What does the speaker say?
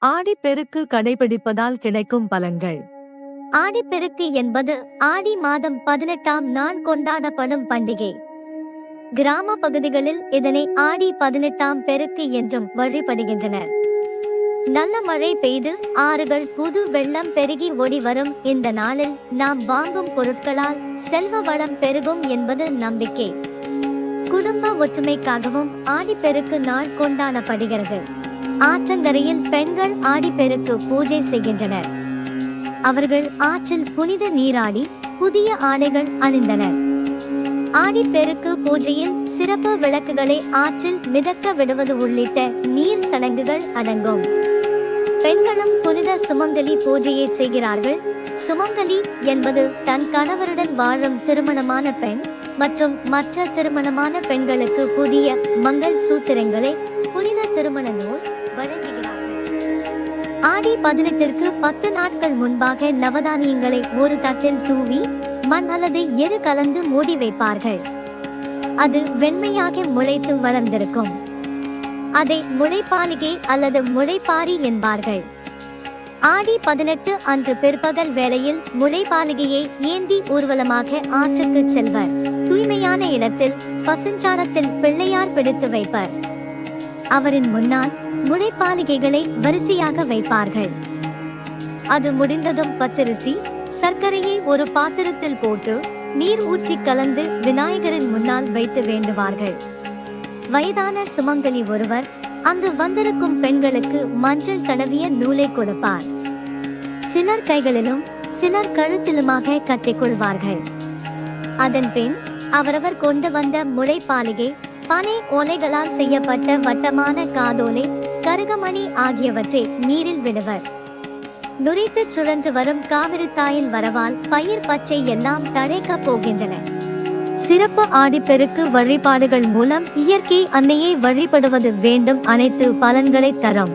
ஆடிப்பெருக்கு கடைபிடிப்பதால் கிடைக்கும் பலன்கள். ஆடிப்பெருக்கு என்பது ஆடி மாதம் 18ஆம் நாள் கொண்டாடப்படும் பண்டிகை. கிராம பகுதிகளில் இதனை ஆடி 18ஆம் பெருக்கு என்றும் வழிபடுகின்றனர். நல்ல மழை பெய்து ஆறுகள் புது வெள்ளம் பெருகி ஓடி வரும் இந்த நாளில் நாம் வாங்கும் பொருட்களால் செல்வ வளம் பெருகும் என்பது நம்பிக்கை. குடும்ப ஒற்றுமைக்காகவும் ஆடிப்பெருக்கு நாள் கொண்டாடப்படுகிறது. ஆற்றங்கரையில் பெண்கள் ஆடிப்பெருக்கு பூஜை செய்கின்றனர். அவர்கள் ஆற்றில் புனித நீராடி புதிய ஆடைகள் அணிந்தனர். ஆடிப்பெருக்கு பூஜையில் சிறப்பு விளக்குகளை ஆற்றில் மிதக்க விடுவது உள்ளிட்ட நீர் சடங்குகள் அடங்கும். பெண்களும் புனித சுமங்கலி பூஜையை செய்கிறார்கள். சுமங்கலி என்பது தன் கணவருடன் வாழும் திருமணமான பெண் மற்றும் மற்ற திருமணமான பெண்களுக்கு புதிய மங்கள் சூத்திரங்களை புனித திருமண நூல் வழங்குகிறார்கள். ஆடி 18ற்கு 10 நாட்கள் முன்பாக நவதானியங்களை ஒரு தட்டில் தூவி மண் அல்லது எரு கலந்து மூடி வைப்பார்கள். அது வெண்மையாக முளைத்து வளர்ந்திருக்கும். அதை முளைப்பாலிகை அல்லது முளைப்பாரி என்பார்கள். ஆடி 18 அன்று பிற்பகல் வேளையில் முளைப்பாலிகையை ஏந்தி ஊர்வலமாக ஆற்றுக்கு செல்வர். தூய்மையான இடத்தில் பசுஞ்சாணத்தில் பிள்ளையார் பிடித்து வைப்பர். அவரின் முன்னால் முளைப்பாலிகைகளை வரிசையாக வைப்பார்கள். அது முடிந்ததும் பச்சரிசி சர்க்கரையை ஒரு பாத்திரத்தில் போட்டு நீர் ஊற்றி கலந்து விநாயகரின் முன்னால் வைத்து வேண்டுவார்கள். வயதான சுமங்கலி ஒருவர் அங்கு வந்திருக்கும் பெண்களுக்கு மஞ்சள் தடவிய நூலை கொடுப்பார். சிலர் கைகளிலும் சிலர் கழுத்திலுமாக கட்டிக்கொள்வார்கள். அதன் பின் அவரவர் கொண்டு வந்த முளைப்பாலிகை, பனை ஓலைகளால் செய்யப்பட்ட வட்டமான காதோலை, கருகமணி ஆகியவற்றை நீரில் விடுவர். நுரைத்து சுழன்று வரும் காவிரி தாயின் வரவால் பயிர் பச்சை எல்லாம் தழைக்கப் போகின்றன. சிறப்பு ஆடிப்பெருக்கு வழிபாடுகள் மூலம் இயற்கை அன்னையை வழிபடுவது வேண்டும். அனைத்து பலன்களை தரும்.